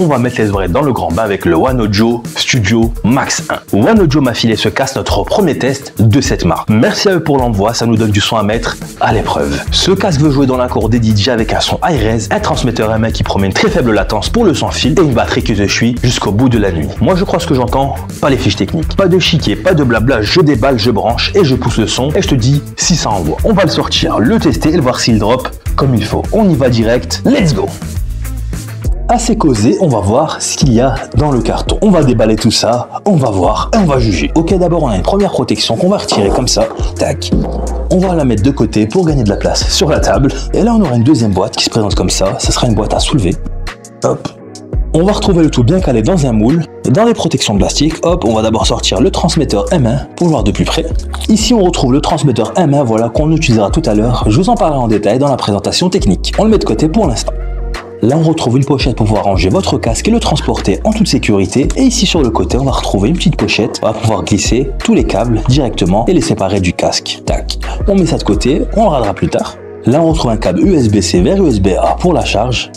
on va mettre les oreilles dans le grand bain avec le One Audio Studio Max 1. One Audio m'a filé ce casque, notre premier test de cette marque. Merci à eux pour l'envoi, ça nous donne du son à mettre à l'épreuve. Ce casque veut jouer dans l'accord des DJ avec un son high-res, un transmetteur M1 qui promet une très faible latence pour le sans fil et une batterie qui te suit jusqu'au bout de la nuit. Moi je crois ce que j'entends, pas les fiches techniques. Pas de chiquet, pas de blabla, je déballe, je branche et je pousse le son et je te dis si ça envoie. On va le sortir, le tester et le voir s'il drop comme il faut. On y va direct, let's go! Assez causé, on va voir ce qu'il y a dans le carton. On va déballer tout ça, on va voir et on va juger. Ok, d'abord on a une première protection qu'on va retirer comme ça, tac. On va la mettre de côté pour gagner de la place sur la table. Et là on aura une deuxième boîte qui se présente comme ça, ça sera une boîte à soulever. Hop. On va retrouver le tout bien calé dans un moule. Dans les protections de plastique, hop, on va d'abord sortir le transmetteur M1 pour voir de plus près. Ici, on retrouve le transmetteur M1, voilà, qu'on utilisera tout à l'heure. Je vous en parlerai en détail dans la présentation technique. On le met de côté pour l'instant. Là, on retrouve une pochette pour pouvoir ranger votre casque et le transporter en toute sécurité. Et ici, sur le côté, on va retrouver une petite pochette. On va pouvoir glisser tous les câbles directement et les séparer du casque. Tac. On met ça de côté, on le radera plus tard. Là, on retrouve un câble USB-C vers USB-A pour la charge.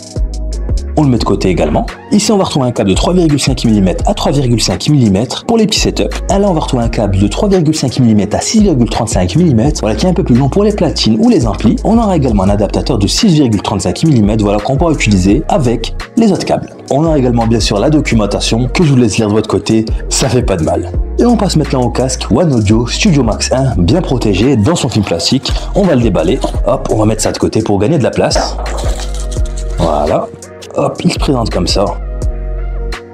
On le met de côté également. Ici, on va retrouver un câble de 3,5 mm à 3,5 mm pour les petits setups. Et là, on va retrouver un câble de 3,5 mm à 6,35 mm, voilà, qui est un peu plus long pour les platines ou les amplis. On aura également un adaptateur de 6,35 mm, voilà, qu'on pourra utiliser avec les autres câbles. On aura également bien sûr la documentation que je vous laisse lire de votre côté, ça fait pas de mal. Et on passe maintenant au casque One Audio Studio Max 1, bien protégé dans son film plastique. On va le déballer. Hop, on va mettre ça de côté pour gagner de la place. Voilà. Hop, il se présente comme ça.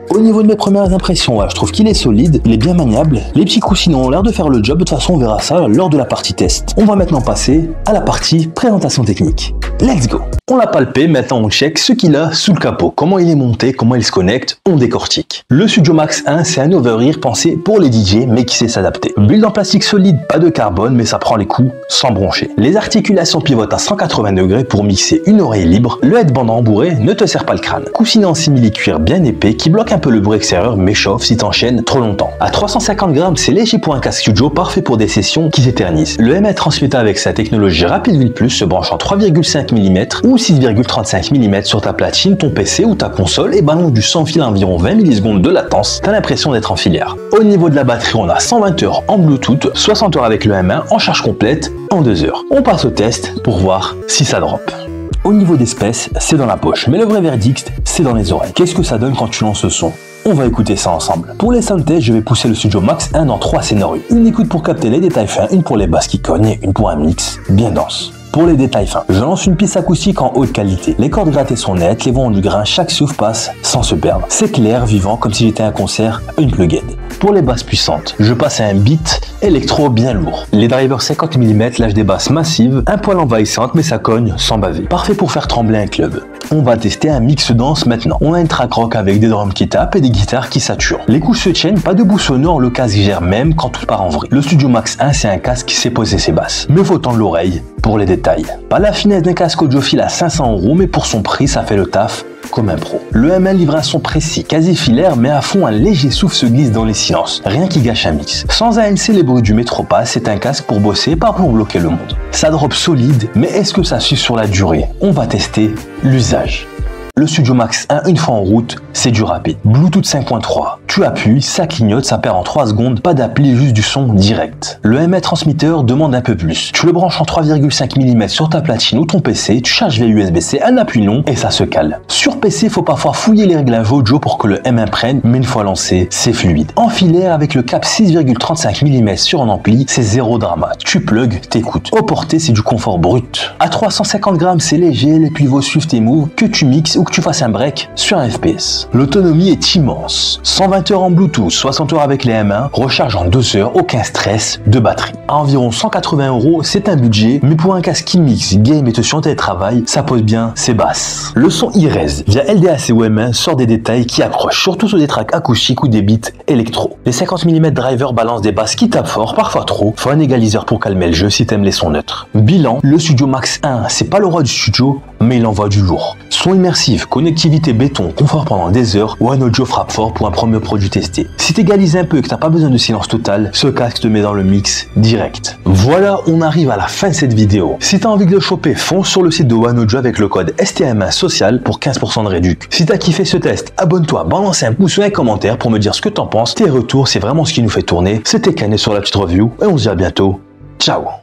Au niveau de mes premières impressions, voilà, je trouve qu'il est solide, il est bien maniable. Les petits coussinons ont l'air de faire le job, de toute façon on verra ça lors de la partie test. On va maintenant passer à la partie présentation technique. Let's go! On l'a palpé, maintenant on check ce qu'il a sous le capot. Comment il est monté, comment il se connecte, on décortique. Le Studio Max 1, c'est un over-ear pensé pour les DJ, mais qui sait s'adapter. Build en plastique solide, pas de carbone, mais ça prend les coups sans broncher. Les articulations pivotent à 180 degrés pour mixer une oreille libre. Le headband rembourré ne te serre pas le crâne. Coussinet en simili-cuir bien épais qui bloque un peu le bruit extérieur, mais chauffe si t'enchaînes trop longtemps. À 350 grammes, c'est léger pour un casque studio, parfait pour des sessions qui s'éternisent. Le M1 transmetteur avec sa technologie RapidVille+ se branche en 3,5 mm ou 6,35 mm sur ta platine, ton PC ou ta console et balance du sans fil à environ 20 millisecondes de latence, t'as l'impression d'être en filière. Au niveau de la batterie, on a 120 heures en Bluetooth, 60 heures avec le M1 en charge complète en 2 heures. On passe au test pour voir si ça drop. Au niveau d'espèce, c'est dans la poche, mais le vrai verdict, c'est dans les oreilles. Qu'est-ce que ça donne quand tu lances ce son? On va écouter ça ensemble. Pour les sound tests, je vais pousser le Studio Max 1 dans 3 scénarios. Une écoute pour capter les détails fins, une pour les basses qui cognent et une pour un mix bien dense. Pour les détails fins, je lance une piste acoustique en haute qualité. Les cordes grattées sont nettes, les voix ont du grain, chaque souffle passe sans se perdre. C'est clair, vivant, comme si j'étais à un concert, une plug-in. Pour les basses puissantes, je passe à un beat électro bien lourd. Les drivers 50 mm lâchent des basses massives, un poil envahissante mais ça cogne sans baver. Parfait pour faire trembler un club. On va tester un mix dense maintenant. On a une track rock avec des drums qui tapent et des guitares qui saturent. Les couches se tiennent, pas de bout sonore, le casque gère même quand tout part en vrille. Le Studio Max 1, c'est un casque qui sait poser ses basses. Mais faut tendre l'oreille pour les détails. Pas la finesse d'un casque audiophile à 500 €, mais pour son prix, ça fait le taf comme un pro. Le M1 livre un son précis, quasi filaire, mais à fond un léger souffle se glisse dans les silences. Rien qui gâche un mix. Sans ANC, les bruits du métro passent, c'est un casque pour bosser, pas pour bloquer le monde. Ça drop solide, mais est-ce que ça suit sur la durée? On va tester l'usage. Le Studio Max 1, une fois en route, c'est du rapide. Bluetooth 5.3, tu appuies, ça clignote, ça perd en 3 secondes, pas d'appli, juste du son direct. Le M1 transmetteur demande un peu plus. Tu le branches en 3,5 mm sur ta platine ou ton PC, tu charges via USB-C, un appui long et ça se cale. Sur PC, faut parfois fouiller les réglages audio pour que le M1 prenne, mais une fois lancé, c'est fluide. En filaire, avec le cap 6,35 mm sur un ampli, c'est zéro drama. Tu plugs, t'écoutes. Au porté, c'est du confort brut. À 350 grammes, c'est léger, les pivots suivent tes moves, que tu mixes ou que tu fasses un break sur un FPS. L'autonomie est immense. 120 heures en Bluetooth, 60 heures avec les M1, recharge en 2 heures, aucun stress de batterie. À environ 180 €, c'est un budget, mais pour un casque qui mixe, game et te sur télétravail, ça pose bien ses basses. Le son high-res via LDAC ou M1 sort des détails qui accrochent, surtout sur des tracks acoustiques ou des beats électro. Les 50 mm driver balancent des basses qui tapent fort, parfois trop. Faut un égaliseur pour calmer le jeu si t'aimes les sons neutres. Bilan, le Studio Max 1, c'est pas le roi du studio, mais il envoie du lourd. Son immersif, connectivité béton, confort pendant des des heures, One Audio frappe fort pour un premier produit testé. Si t'égalises un peu et que t'as pas besoin de silence total, ce casque te met dans le mix direct. Voilà, on arrive à la fin de cette vidéo. Si t'as envie de le choper, fonce sur le site de One Audio avec le code STM1 social pour 15% de réduc. Si t'as kiffé ce test, abonne-toi, balance un pouce ou un commentaire pour me dire ce que t'en penses. Tes retours, c'est vraiment ce qui nous fait tourner. C'était Canet sur la petite review et on se dit à bientôt. Ciao.